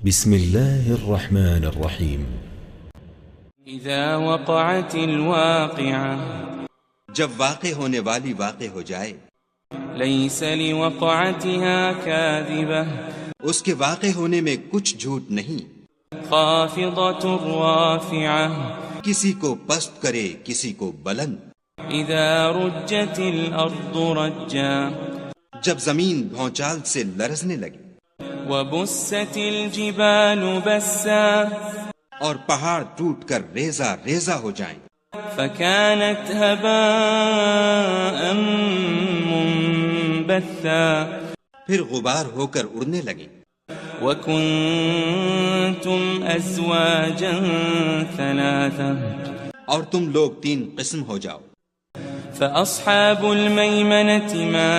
بسم الله الرحمن الرحيم. اذا وقعت الواقعة، جب واقع ہونے والی واقع ہو جائے، ليس لوقعتها كاذبة، اس کے واقع ہونے میں کچھ جھوٹ نہیں، خافضة رافعة، کسی کو پست کرے کسی کو بلند، اذا رجت الارض رجا، جب زمین بھونچال سے لرزنے لگے، وبست الجبال بسا، اور پہاڑ ٹوٹ کر ریزہ ریزہ ہو جائیں، فكانت هباء منبثا، پھر غبار ہو کر اڑنے لگیں، وكنتم ازواجا ثلاثا، اور تم لوگ 3 قسم ہو جاؤ، فأصحاب الميمنة ما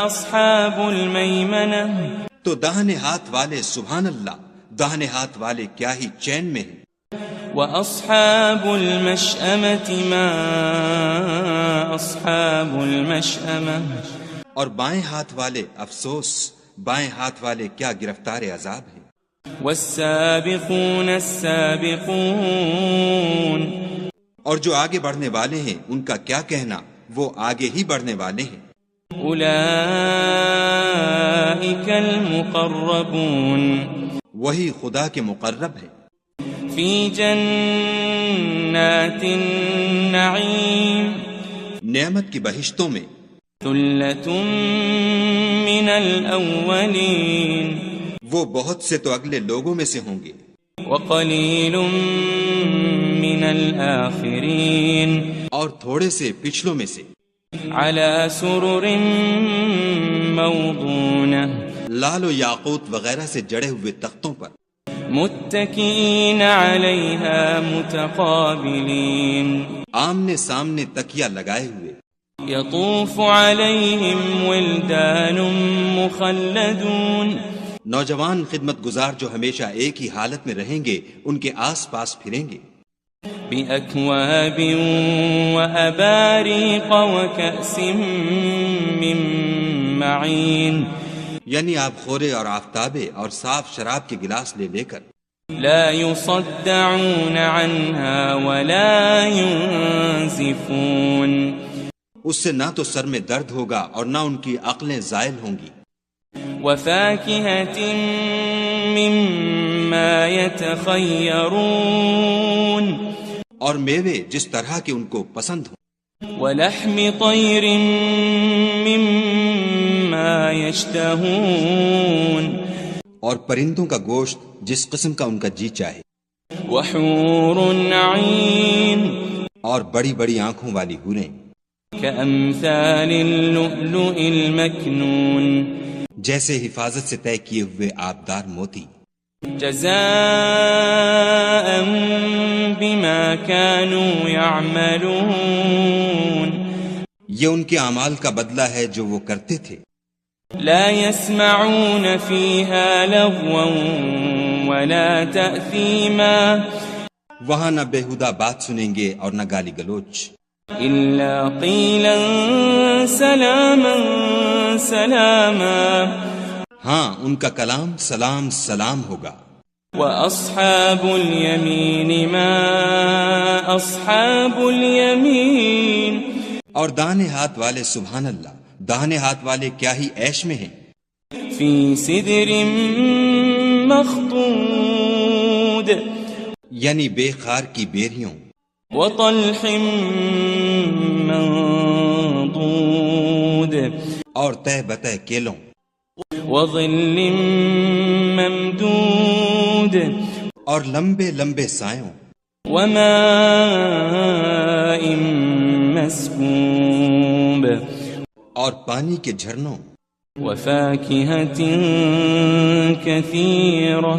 أصحاب الميمنة، تو داہنے ہاتھ والے سبحان اللہ، داہنے ہاتھ والے کیا ہی چین میں ہیں، وأصحاب المشأمة ما أصحاب المشأمة، اور بائیں ہاتھ والے افسوس، بائیں ہاتھ والے کیا گرفتار عذاب ہیں، والسابقون السابقون، اور جو آگے بڑھنے والے ہیں ان کا کیا کہنا، وہ آگے ہی بڑھنے والے ہیں، أولئك المقربون، وہی خدا کے مقرب ہیں، في جنات النعيم، نعمت کی بہشتوں میں، ثلة من الأولين، وہ بہت سے تو اگلے لوگوں میں سے ہوں گے، وقليل من الآخرين، اور تھوڑے سے پچھلوں میں سے، على سرر موضونة، لال و یاقوت وغیرہ سے جڑے ہوئے تختوں پر، متكئين عليها متقابلين، آمنے سامنے تکیہ لگائے ہوئے، يطوف عليهم ولدان مخلدون، نوجوان خدمت گزار جو ہمیشہ ایک ہی حالت میں رہیں گے ان کے آس پاس پھریں گے، بأكواب وأباريق وكأس من معين، یعنی آب خورے اور آفتابے اور صاف شراب کے گلاس لے لے کر، لا يصدعون عنها ولا ينزفون، اس سے نہ تو سر میں درد ہوگا اور نہ ان کی عقلیں زائل ہوں گی، وفاكهة مما يتخيرون، اور میوے جس طرح کے ان کو پسند ہوں، ولحم طير مما يشتهون، اور پرندوں کا گوشت جس قسم کا ان کا جی چاہے، وحور عين، اور بڑی بڑی آنکھوں والی حوریں، كأمثال اللؤلؤ المكنون، جیسے حفاظت سے طے کیے ہوئے آبدار موتی، جزاء بما كانوا يعملون، یہ ان کے اعمال کا بدلہ ہے جو وہ کرتے تھے، لا يسمعون فيها لغوا ولا تأثيما، وہاں نہ بےہودہ بات سنیں گے اور نہ گالی گلوچ، إلا قيلا سلاما سلاما، ہاں ان کا کلام سلام سلام ہوگا، وأصحاب اليمين ما أصحاب اليمين، اور داہنے ہاتھ والے سبحان اللہ، داہنے ہاتھ والے کیا ہی عیش میں ہیں، في سدر مخضود، یعنی بے خار کی بیریوں، وطلح منضود، اور تہ بتہ کیلوں، وظل ممدود، اور لمبے لمبے سایوں، وماء مسكوب، اور پانی کے جھرنوں، وفاكهة كثيرة،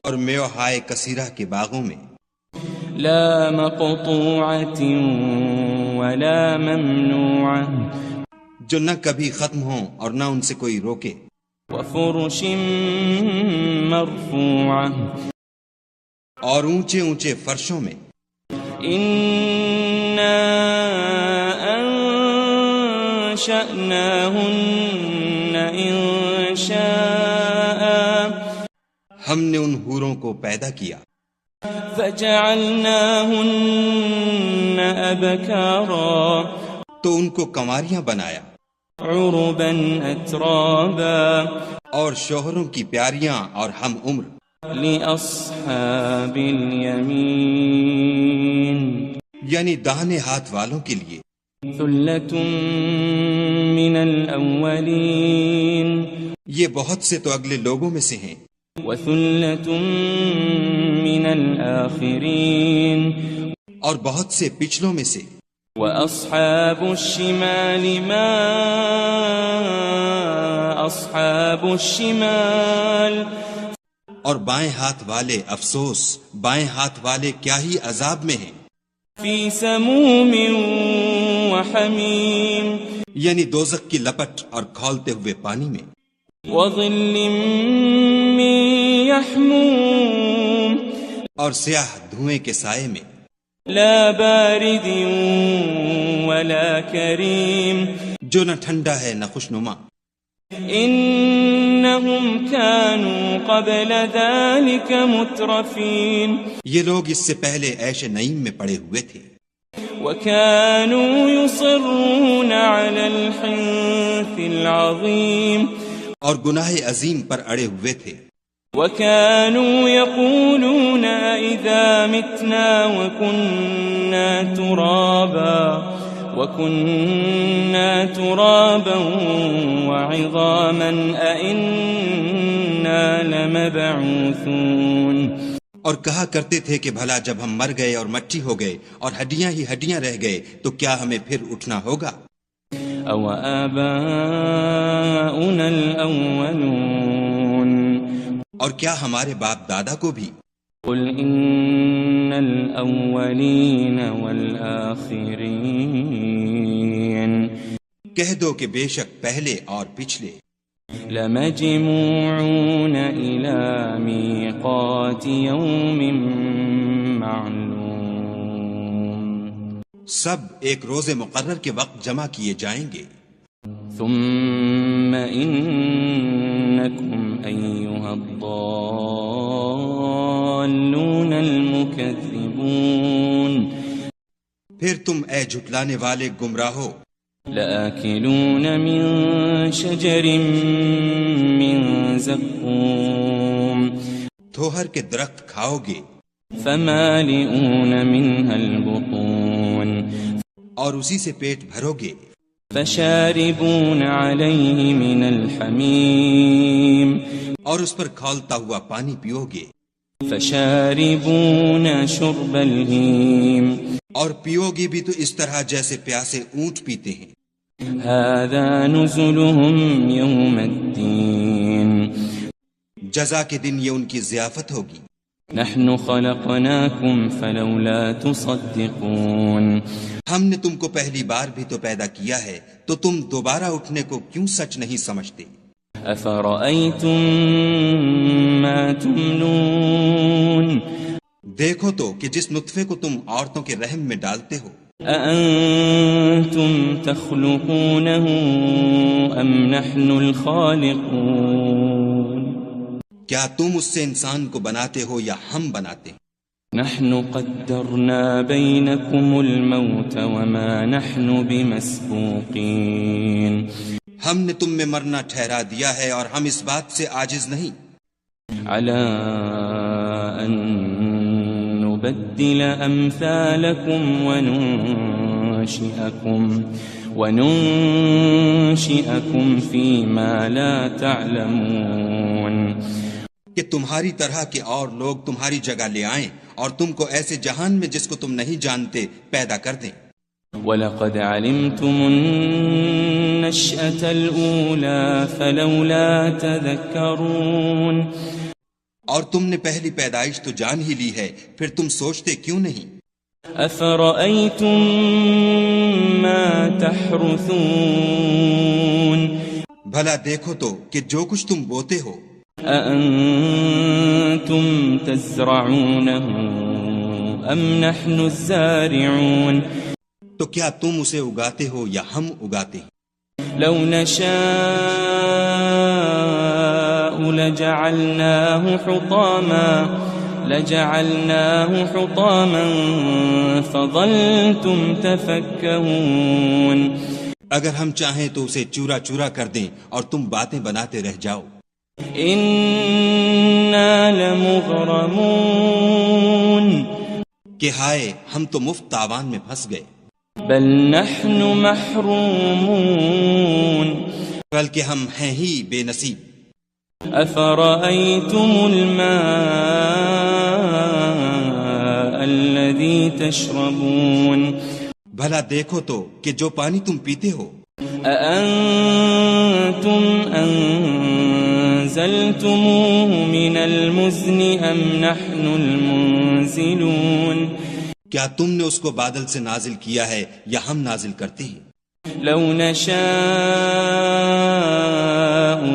اور میوہائے کثیرہ کے باغوں میں، لا مقطوعة ولا ممنوعة، جو نہ کبھی ختم ہوں اور نہ ان سے کوئی روکے، وفرش مرفوعة، اور اونچے اونچے فرشوں میں، إنا أنشأناهن إنشاء، ہم نے ان حوروں کو پیدا کیا فجعلناهن أبكارا تو ان کو کنواریاں بنایا عربا أترابا اور شوہروں کی پیاریاں اور ہم عمر لأصحاب اليمين یعنی داہنے ہاتھ والوں کے لیے ثلة من الأولين یہ بہت سے تو اگلے لوگوں میں سے ہیں وثلة من الآخرين اور بہت سے پچھلوں میں سے وأصحاب الشمال ما أصحاب الشمال اور بائیں ہاتھ والے افسوس بائیں ہاتھ والے کیا ہی عذاب میں ہیں في سموم وحميم یعنی دوزخ کی لپٹ اور کھولتے ہوئے پانی میں وظل من يحموم اور سیاہ دھوئیں کے سائے میں لا بارد ولا كريم جو نہ ٹھنڈا ہے نہ خوشنما إنهم كانوا قبل ذلك مترفين یہ لوگ اس سے پہلے عیش نعیم میں پڑے ہوئے تھے وكانوا يصرون على الحنث العظيم اور گناہ عظیم پر اڑے ہوئے تھے وكانوا يقولون إذا متنا وكنا ترابا وعظاما أئنا لمبعوثون اور کہا کرتے تھے کہ بھلا جب ہم مر گئے اور مٹی ہو گئے اور ہڈیاں ہی ہڈیاں رہ گئے تو کیا ہمیں پھر اٹھنا ہوگا أو آباؤنا الأولون اور کیا ہمارے باپ دادا کو بھی قل إن الأولين والآخرين کہہ دو کہ بے شک پہلے اور پچھلے لمجموعون إلى ميقات يوم معلوم سب ایک روز مقرر کے وقت جمع کیے جائیں گے ثم إنكم أيها الضالون المكذبون پھر تم اے جھٹلانے والے گمراہو لآكلون من شجر من زقوم تھوہر کے درخت کھاؤ گے فمالئون منها البطون اور اسی سے پیٹ بھرو گے فشاربون عليه من الحميم اور اس پر کھولتا ہوا پانی پیو گے فشاربون شرب الهيم اور پیو گے بھی تو اس طرح جیسے پیاسے اونٹ پیتے ہیں هذا نزلهم يوم الدين جزا کے دن یہ ان کی ضیافت ہوگی نحن خلقناكم فلولا تصدقون ہم نے تم کو پہلی بار بھی تو پیدا کیا ہے تو تم دوبارہ اٹھنے کو کیوں سچ نہیں سمجھتے افرأيتم ما تمنون دیکھو تو کہ جس نطفے کو تم عورتوں کے رحم میں ڈالتے ہو أأنتم تخلقونه أم نحن الخالقون کیا تم اس سے انسان کو بناتے ہو یا ہم بناتے ہیں نحن قدرنا بينكم الموت وما نحن بمسبوقين ہم نے تم میں مرنا ٹھہرا دیا ہے اور ہم اس بات سے عاجز نہیں على أن نبدل أمثالكم وننشئكم فيما لا تعلمون کہ تمہاری طرح کے اور لوگ تمہاری جگہ لے آئیں اور تم کو ایسے جہان میں جس کو تم نہیں جانتے پیدا کر دیں وَلَقَدْ عَلِمْتُمُ النَّشْأَةَ الْأُولَى فَلَوْلَا تَذَكَّرُونَ اور تم نے پہلی پیدائش تو جان ہی لی ہے پھر تم سوچتے کیوں نہیں أَفَرَأَيْتُم مَّا تَحْرُثُونَ بھلا دیکھو تو کہ جو کچھ تم بوتے ہو أَأَنتُمْ تَزْرَعُونَهُ أَمْ نَحْنُ الزَّارِعُونَ تو کیا تم اسے اگاتے ہو یا ہم اگاتے ہیں لو نشاء لجعلناه حطاما فظلتم تفكهون. اگر ہم چاہیں تو اسے چورا چورا کر دیں اور تم باتیں بناتے رہ جاؤ. انا لمغرمون. کہ ہائے ہم تو مفت تاوان میں پھنس گئے. بل نحن محرومون. بلکہ ہم ہیں ہی بے نصیب. افرأيتم الماء الذي تشربون. بھلا دیکھو تو کہ جو پانی تم پیتے ہو. أأنتم أنزلتموه من المزن أم نحن المنزلون. کیا تم نے اس کو بادل سے نازل کیا ہے یا ہم نازل کرتے ہیں؟ لو نشاء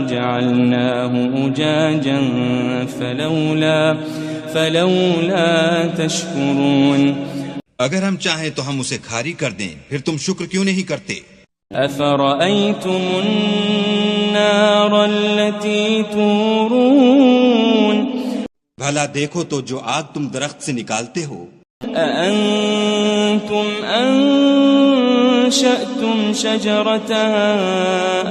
جعلناه أجاجا فلولا تشكرون. اگر ہم چاہیں تو ہم اسے کھاری کر دیں، پھر تم شکر کیوں نہیں کرتے؟ أفرأيتم النار التي تورون. بھلا دیکھو تو جو آگ تم درخت سے نکالتے ہو. أأنتم أنشأتم شجرتها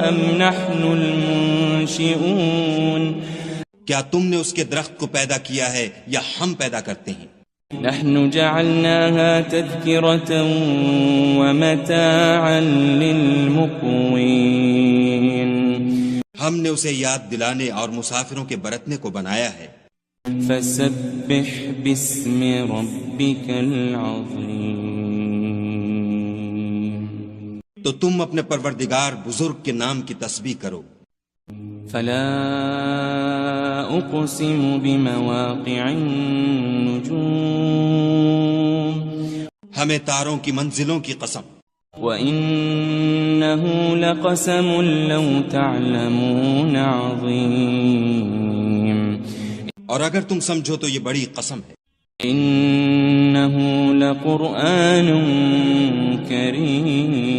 أم نحن المنشئون. کیا تم نے اس کے درخت کو پیدا کیا ہے یا ہم پیدا کرتے ہیں؟ نحن جعلناها تذكرة ومتاعا للمقوين. ہم نے اسے یاد دلانے اور مسافروں کے برتنے کو بنایا ہے. فسبح باسم ربك العظيم. تو تم اپنے پروردگار بزرگ کے نام کی تسبیح کرو. فلا اقسم بمواقع النجوم. ہمیں تاروں کی منزلوں کی قسم. وإنه لقسم لو تعلمون عظيم. اور اگر تم سمجھو تو یہ بڑی قسم ہے. إنه لقرآن کریم.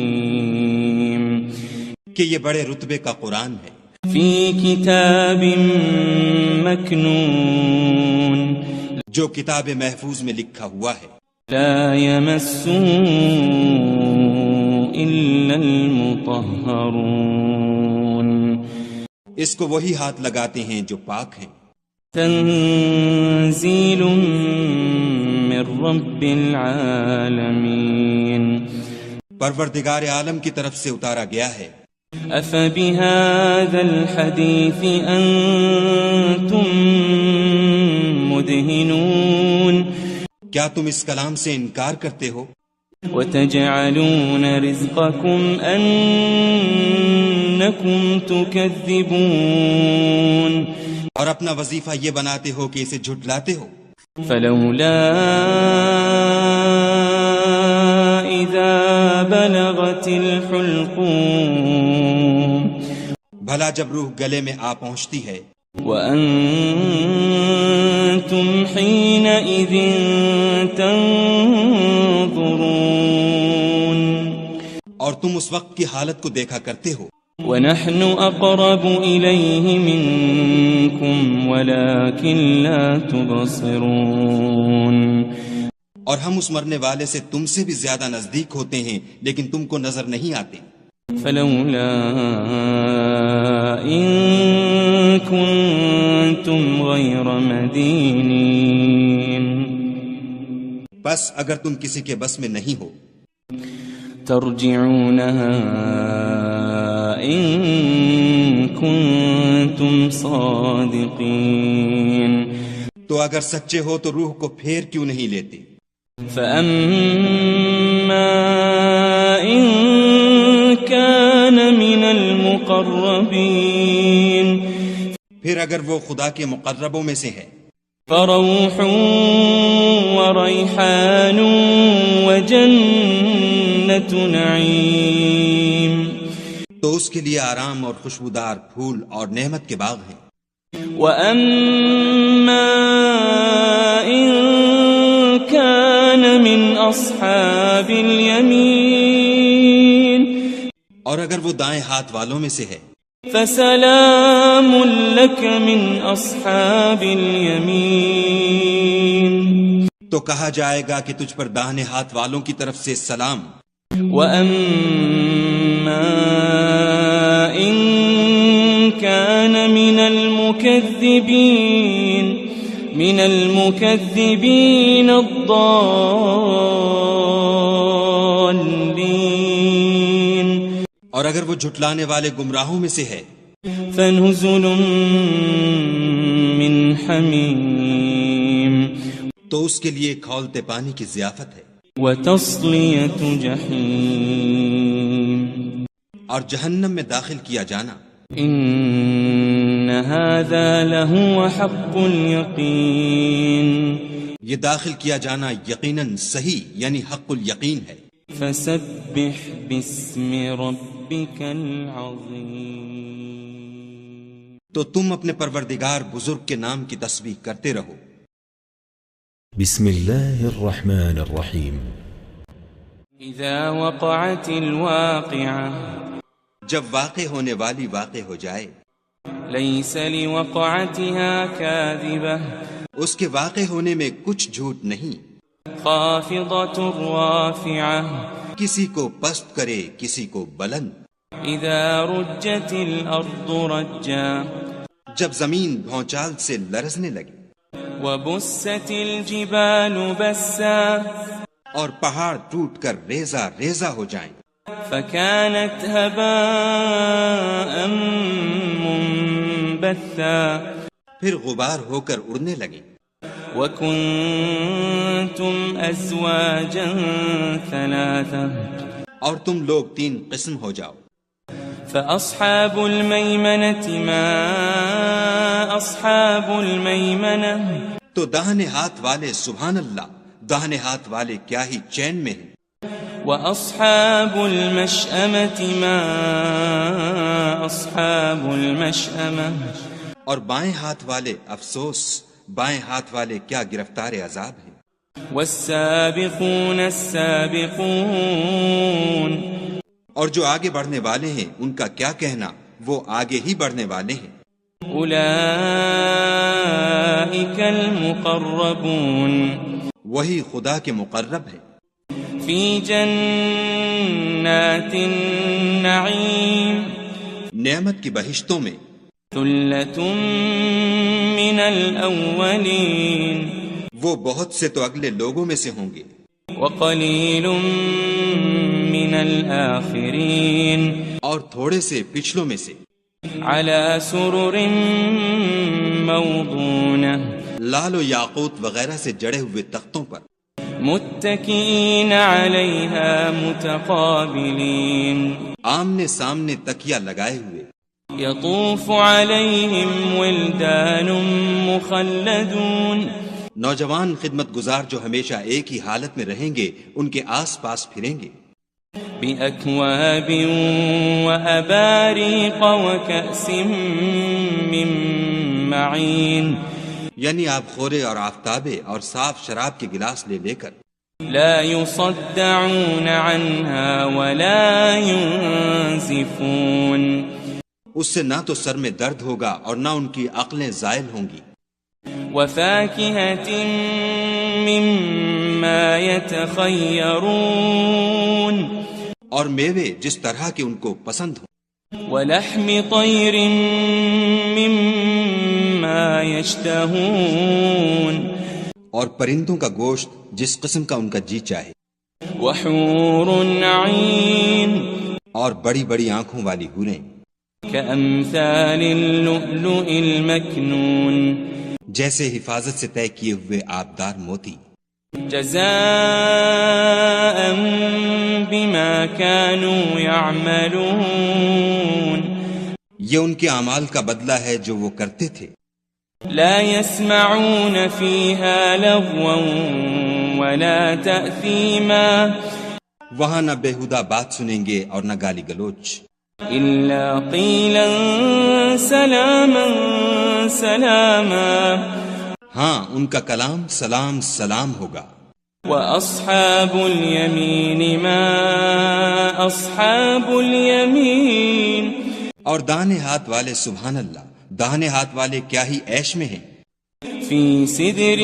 کہ یہ بڑے رتبے کا قرآن ہے. فی کتاب مکنون. جو کتاب محفوظ میں لکھا ہوا ہے. لا یمسہ الا المطہرون. اس کو وہی ہاتھ لگاتے ہیں جو پاک ہیں. تنزیل من رب العالمین. پروردگار عالم کی طرف سے اتارا گیا ہے. افبهذا الحديث انتم مدهنون. کیا تم اس کلام سے انکار کرتے ہو؟ وتجعلون رزقكم انکم تكذبون. اور اپنا وظیفہ یہ بناتے ہو کہ اسے جھٹلاتے ہو. فلولا اذا بلغت الحلقوم. بھلا جب روح گلے میں آ پہنچتی ہے. وأنتم حينئذ تنظرون. اور تم اس وقت کی حالت کو دیکھا کرتے ہو. ونحن أقرب إليه منكم ولكن لا تبصرون. اور ہم اس مرنے والے سے تم سے بھی زیادہ نزدیک ہوتے ہیں لیکن تم کو نظر نہیں آتے. فلولا إن كنتم غير مدينين. بس اگر تم کسی کے بس میں نہیں ہو. ترجعونها إن كنتم صادقين. تو اگر سچے ہو تو روح کو پھیر کیوں نہیں لیتے؟ فأما إن كان من المقربين. پھر اگر وہ خدا کے مقربوں میں سے ہے. فروح وريحان وجنة نعيم. تو اس کے لیے آرام اور خوشبودار پھول اور نعمت کے باغ ہیں. وَأَمَّا إِن كَانَ مِنْ أَصْحَابِ الْيَمِينِ. اور اگر وہ دائیں ہاتھ والوں میں سے ہے. فسلام لك من أصحاب اليمين. تو کہا جائے گا کہ تجھ پر داہنے ہاتھ والوں کی طرف سے سلام. وَأَمَّا إِن كَانَ مِنَ الْمُكَذِّبِينَ الضَّالِّينَ. اور اگر وہ جھٹلانے والے گمراہوں میں سے ہے فَنُزُلٌ مِّنْ حَمِيمٍ. تو اس کے لیے کھولتے پانی کی ضیافت ہے. وَتَصْلِيَةُ جَحِيمٍ. اور جہنم میں داخل کیا جانا. إِنَّ هَذَا لَهُوَ حَقُّ الْيَقِينِ. یہ داخل کیا جانا یقیناً صحیح یعنی حق الیقین ہے. فَسَبِّحْ بِاسْمِ رَبِّكَ الْعَظِيمِ. تو تم اپنے پروردگار بزرگ کے نام کی تسبیح کرتے رہو. بسم اللہ الرحمن الرحیم. اذا وقعت الواقعة. جب واقع ہونے والی واقع ہو جائے. ليس لوقعتها كاذبة. اس کے واقع ہونے میں کچھ جھوٹ نہیں. خافضة رافعة. کسی کو پست کرے کسی کو بلند. اذا رجت الارض رجا. جب زمین بھونچال سے لرزنے لگی. وبست الجبال بسا. اور پہاڑ ٹوٹ کر ریزہ ریزہ ہو جائیں. فكانت هباء منبثا. پھر غبار ہو کر اڑنے لگیں. وكنتم ازواجا ثلاثا. اور تم لوگ 3 قسم ہو جاؤ. فأصحاب الميمنة ما أصحاب الميمنة. تو داہنے ہاتھ والے سبحان اللہ داہنے ہاتھ والے کیا ہی چین میں ہیں. وأصحاب المشأمة ما أصحاب المشأمة. اور بائیں ہاتھ والے افسوس بائیں ہاتھ والے کیا گرفتار عذاب ہیں. والسابقون السابقون. اور جو آگے بڑھنے والے ہیں ان کا کیا کہنا وہ آگے ہی بڑھنے والے ہیں. اولئک المقربون. وہی خدا کے مقرب ہیں. فی جنات النعیم. نعمت کی بہشتوں میں. ثلۃ من الاولین. وہ بہت سے تو اگلے لوگوں میں سے ہوں گے. وقلیل من الآخرین. اور تھوڑے سے پچھلوں میں سے. علی سرر موضونہ. لال و یاقوت وغیرہ سے جڑے ہوئے تختوں پر. متکئین علیہا متقابلین. آمنے سامنے تکیہ لگائے ہوئے. یطوف علیہم ولدان مخلدون. نوجوان خدمت گزار جو ہمیشہ ایک ہی حالت میں رہیں گے ان کے آس پاس پھریں گے. بأكواب وأباريق وكأس من معين. یعنی آپ خورے اور آفتابے اور صاف شراب کے گلاس لے لے کر. لا يصدعون عنها ولا ينزفون. اس سے نہ تو سر میں درد ہوگا اور نہ ان کی عقلیں زائل ہوں گی. وفاكهة مما يتخيرون. اور میوے جس طرح کے ان کو پسند ہوں. ولحم طير مما يشتهون. اور پرندوں کا گوشت جس قسم کا ان کا جی چاہے. وحور عين. اور بڑی بڑی آنکھوں والی حوریں. كأمثال اللؤلؤ المكنون. جیسے حفاظت سے طے کیے ہوئے آبدار موتی. جزاء بما كانوا يعملون. یہ ان کے اعمال کا بدلہ ہے جو وہ کرتے تھے. لا يسمعون فيها لغوا ولا تأثيما. وہاں نہ بےہودہ بات سنیں گے اور نہ گالی گلوچ. إلا قيلا سلاما سلاما. ہاں ان کا کلام سلام سلام ہوگا. وأصحاب اليمين ما أصحاب اليمين. اور داہنے ہاتھ والے سبحان اللہ، داہنے ہاتھ والے کیا ہی عیش میں ہیں، فی سدر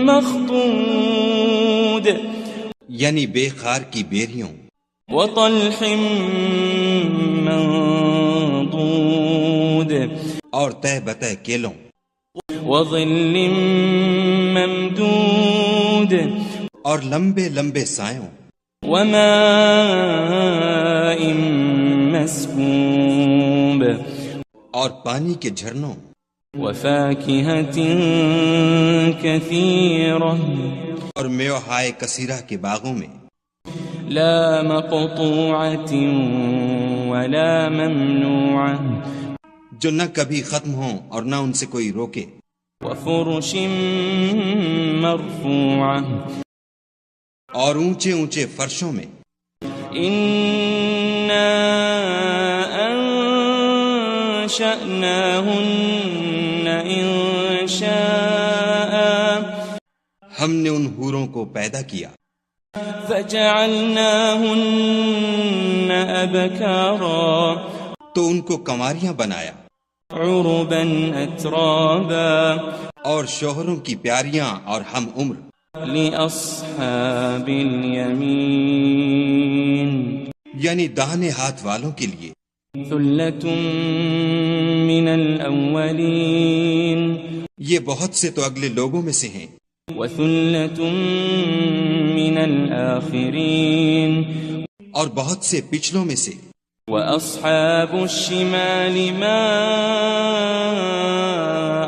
مخضود یعنی بے خار کی بیریوں، وطلح منضود اور تہ بتہ کیلوں، وظل ممدود اور لمبے لمبے سایوں، وماء مسكوب اور پانی کے جھرنوں، وفاكهة كثيرة اور میوہائے کثیرہ کے باغوں میں، لا مقطوعة ولا ممنوعة جو نہ کبھی ختم ہوں اور نہ ان سے کوئی روکے، وفرش مرفوعة اور اونچے اونچے فرشوں میں، إنا أنشأناهن إنشاء ہم نے ان حوروں کو پیدا کیا، فجعلناهن أبكارا تو ان کو کنواریاں بنایا، عربا أترابا اور شوہروں کی پیاریاں اور ہم عمر، لأصحاب اليمين یعنی داہنے ہاتھ والوں کے لیے، ثلة من الأولين یہ بہت سے تو اگلے لوگوں میں سے ہیں، وثلة من الآخرين اور بہت سے پچھلوں میں سے، وأصحاب الشمال ما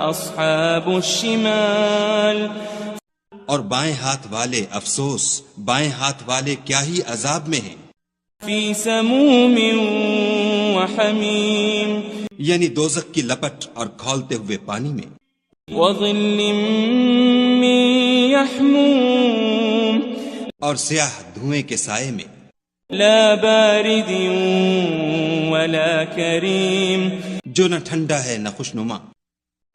أصحاب الشمال اور بائیں ہاتھ والے افسوس، بائیں ہاتھ والے کیا ہی عذاب میں ہیں، في سموم وحميم یعنی دوزخ کی لپٹ اور کھولتے ہوئے پانی میں، وظل من يحموم اور سیاہ دھوئیں کے سائے میں، لا بارد ولا كريم جو نہ ٹھنڈا ہے نہ خوشنما،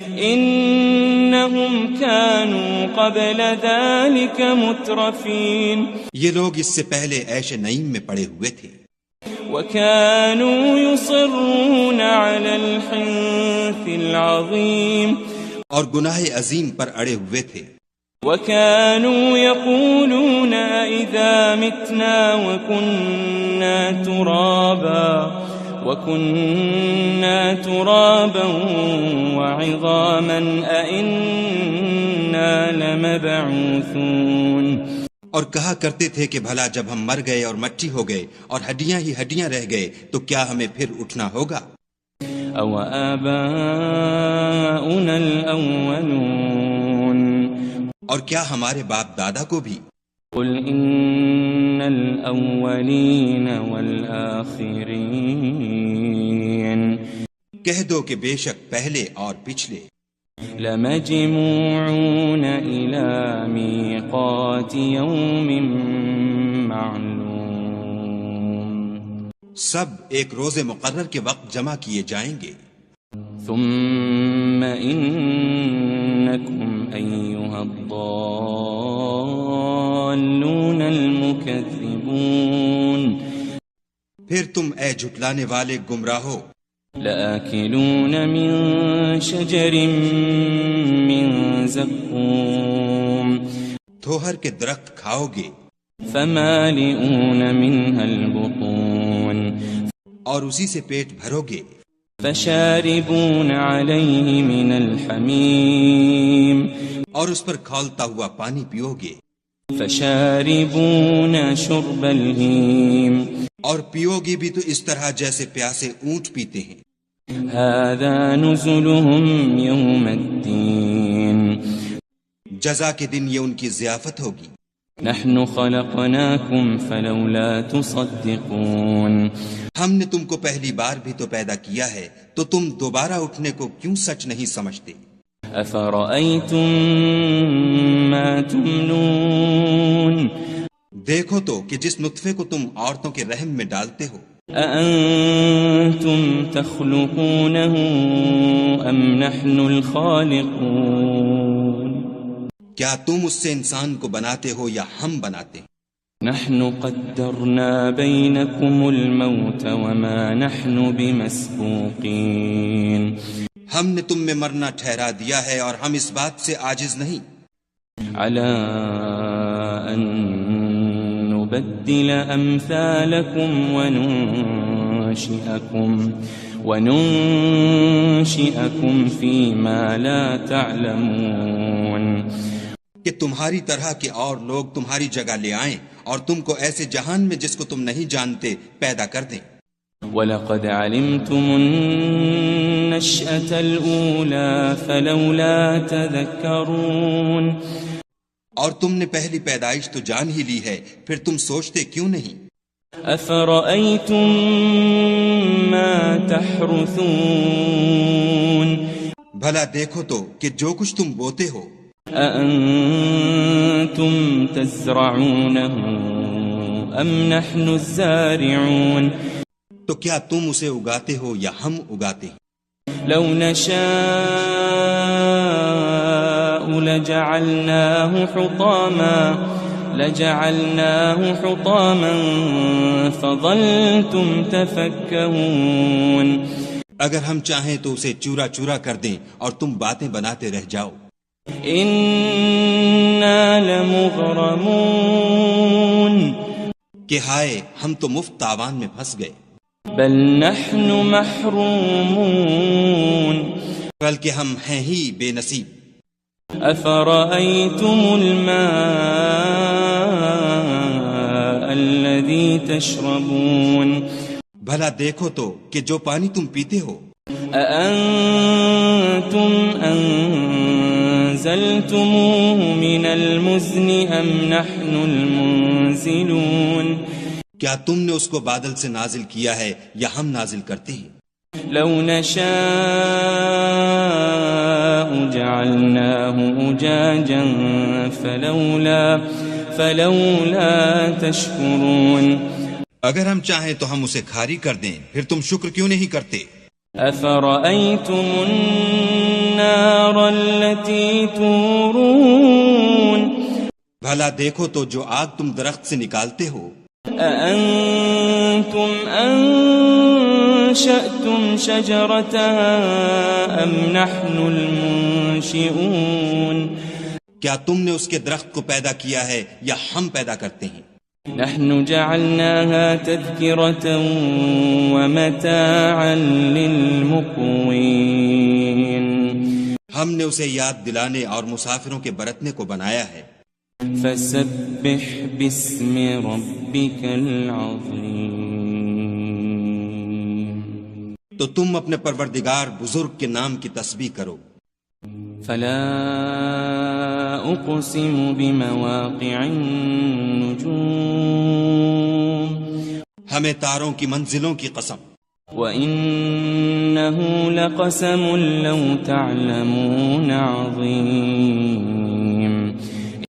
إنهم كانوا قبل ذلك مترفين یہ لوگ اس سے پہلے عیش نعیم میں پڑے ہوئے تھے، وكانوا يصرون على الحنث العظيم اور گناہ عظیم پر اڑے ہوئے تھے، وكانوا يقولون إذا متنا وكنا ترابا وعظاما أئنا لمبعوثون اور کہا کرتے تھے کہ بھلا جب ہم مر گئے اور مٹی ہو گئے اور ہڈیاں ہی ہڈیاں رہ گئے تو کیا ہمیں پھر اٹھنا ہوگا؟ أو آباؤنا الأولون اور کیا ہمارے باپ دادا کو بھی؟ قل إن الأولين والآخرين کہہ دو کہ بے شک پہلے اور پچھلے لمجموعون إلى ميقات يوم معلوم سب ایک روز مقرر کے وقت جمع کیے جائیں گے، ثم إنكم أيها الضالون المكذبون پھر تم اے جھٹلانے والے گمراہو لآكلون من شجر من زقوم تھوہر کے درخت کھاؤ گے، فمالئون منها البطون اور اسی سے پیٹ بھرو گے، فشاربون عليه من الحميم اور اس پر کھولتا ہوا پانی پیو گے، فشاربون شرب الهيم اور پیو گے بھی تو اس طرح جیسے پیاسے اونٹ پیتے ہیں، هذا نزلهم يوم الدين جزا کے دن یہ ان کی ضیافت ہوگی، نحن خلقناكم فلولا تصدقون ہم نے تم کو پہلی بار بھی تو پیدا کیا ہے تو تم دوبارہ اٹھنے کو کیوں سچ نہیں سمجھتے؟ أفرأيتم ما تمنون دیکھو تو کہ جس نطفے کو تم عورتوں کے رحم میں ڈالتے ہو، أأنتم تخلقونه أم نحن الخالقون کیا تم اس سے انسان کو بناتے ہو یا ہم بناتے ہیں؟ نحن قدرنا بينكم الموت وما نحن بمسبوقين ہم نے تم میں مرنا ٹھہرا دیا ہے اور ہم اس بات سے عاجز نہیں على أن نبدل أمثالكم وننشئكم فيما لا تعلمون کہ تمہاری طرح کے اور لوگ تمہاری جگہ لے آئیں اور تم کو ایسے جہان میں جس کو تم نہیں جانتے پیدا کر دیں وَلَقَدْ عَلِمْتُمُ النَّشْأَةَ الْأُولَى فَلَوْلَا تَذَكَّرُونَ اور تم نے پہلی پیدائش تو جان ہی لی ہے پھر تم سوچتے کیوں نہیں أَفَرَأَيْتُم مَّا تَحْرُثُونَ بھلا دیکھو تو کہ جو کچھ تم بوتے ہو أَأَنتُمْ تَزْرَعُونَهُ أَمْ نَحْنُ الزَّارِعُونَ تو کیا تم اسے اگاتے ہو یا ہم اگاتے ہیں لو نشاء لجعلناه حطاما فظلتم تفكهون اگر ہم چاہیں تو اسے چورا چورا کر دیں اور تم باتیں بناتے رہ جاؤ إنا لمغرمون کہ ہائے ہم تو مفت تاوان میں پھنس گئے بل نحن محرومون بلکہ ہم ہیں ہی بے نصیب أفرأيتم الماء الذي تشربون بھلا دیکھو تو کہ جو پانی تم پیتے ہو أأنتم أنزلتموه من المزن أم نحن المنزلون کیا تم نے اس کو بادل سے نازل کیا ہے یا ہم نازل کرتے ہیں لو نشاء جعلناه أجاجا فلولا تشكرون اگر ہم چاہیں تو ہم اسے کھاری کر دیں پھر تم شکر کیوں نہیں کرتے أفرأيتم النار التي تورون بھلا دیکھو تو جو آگ تم درخت سے نکالتے ہو أأنتم أنشأتم شجرتها أم نحن المنشئون کیا تم نے اس کے درخت کو پیدا کیا ہے یا ہم پیدا کرتے ہیں نحن جعلناها تذكرة ومتاعا للمقوين ہم نے اسے یاد دلانے اور مسافروں کے برتنے کو بنایا ہے فسبح باسم ربك العظيم تو تم اپنے پروردگار بزرگ کے نام کی تسبیح کرو فلا أقسم بمواقع النجوم ہمیں تاروں کی منزلوں کی قسم وإنه لقسم لو تعلمون عظيم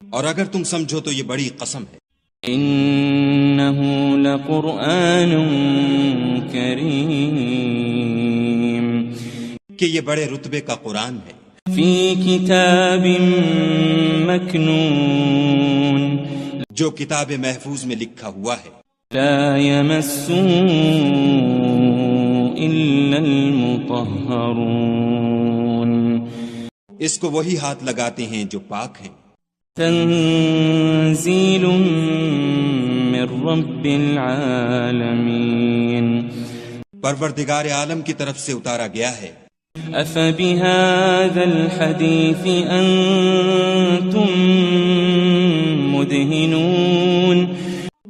اور اگر تم سمجھو تو یہ بڑی قسم ہے إنه لقرآن كريم کہ یہ بڑے رتبے کا قرآن ہے في كتاب مكنون جو کتاب محفوظ میں لکھا ہوا ہے لا يمسه إلا المطهرون اس کو وہی ہاتھ لگاتے ہیں جو پاک ہیں تنزيل من رب العالمين پروردگار عالم کی طرف سے اتارا گیا ہے أفبهذا الحديث أنتم مدهنون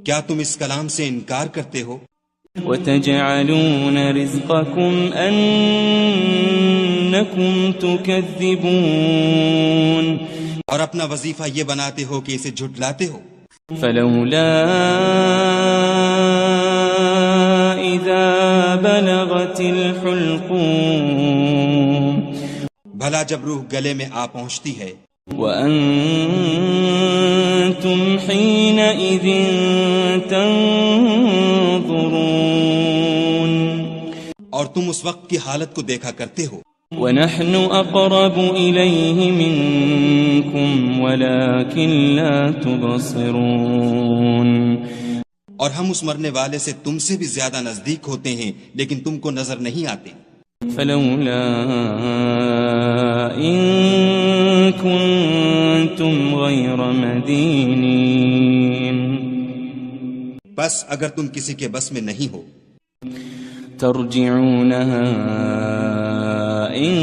کیا تم اس کلام سے انکار کرتے ہو وتجعلون رزقكم أنكم تكذبون اور اپنا وظیفہ یہ بناتے ہو کہ اسے جھٹلاتے ہو فلولا إذا بلغت الحلقوم بھلا جب روح گلے میں آ پہنچتی ہے وأنتم حينئذ تنظرون اور تم اس وقت کی حالت کو دیکھا کرتے ہو ونحن أقرب إليه منكم منكم ولكن لا تبصرون. اور ہم اس مرنے والے سے تم سے بھی زیادہ نزدیک ہوتے ہیں لیکن تم کو نظر نہیں آتے. فلولا إن كنتم غير مدينين. بس اگر تم کسی کے بس میں نہیں ہو ترجعونها إن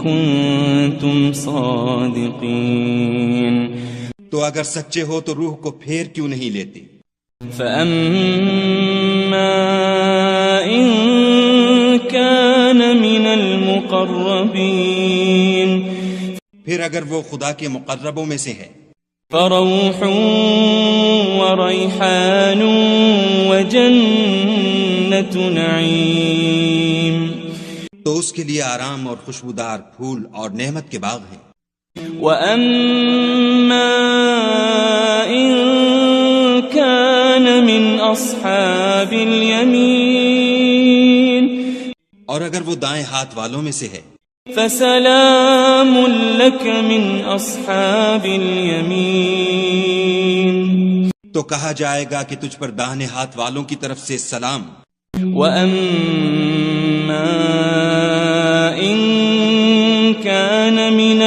كنتم صادقين. تو اگر سچے ہو تو روح کو پھیر کیوں نہیں لیتے. فأما إن كان من المقربين. پھر اگر وہ خدا کے مقربوں میں سے ہے فروح وريحان وجنة نعيم. تو اس کے لیے آرام اور خوشبودار پھول اور نعمت کے باغ ہیں. وأما إن كان من أصحاب اليمين. اور اگر وہ دائیں ہاتھ والوں میں سے ہے فسلام لك من أصحاب اليمين. تو کہا جائے گا کہ تجھ پر داہنے ہاتھ والوں کی طرف سے سلام. وأما إن كان من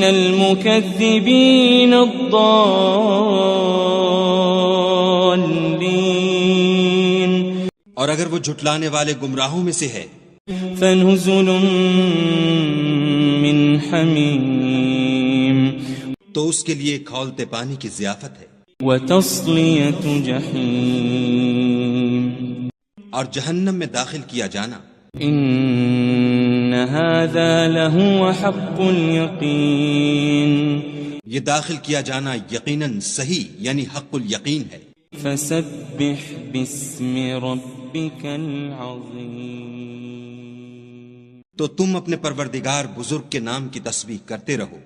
المكذبين الضالين. اور اگر وہ جھٹلانے والے گمراہوں میں سے ہے فنزل من حمیم. تو اس کے لیے کھولتے پانی کی ضیافت ہے. وتصلیۃ جحیم. اور جہنم میں داخل کیا جانا. ان هذا لهو حق اليقین. یہ داخل کیا جانا یقیناً صحیح یعنی حق الیقین ہے. فسبح باسم ربك العظیم. تو تم اپنے پروردگار بزرگ کے نام کی تسبیح کرتے رہو.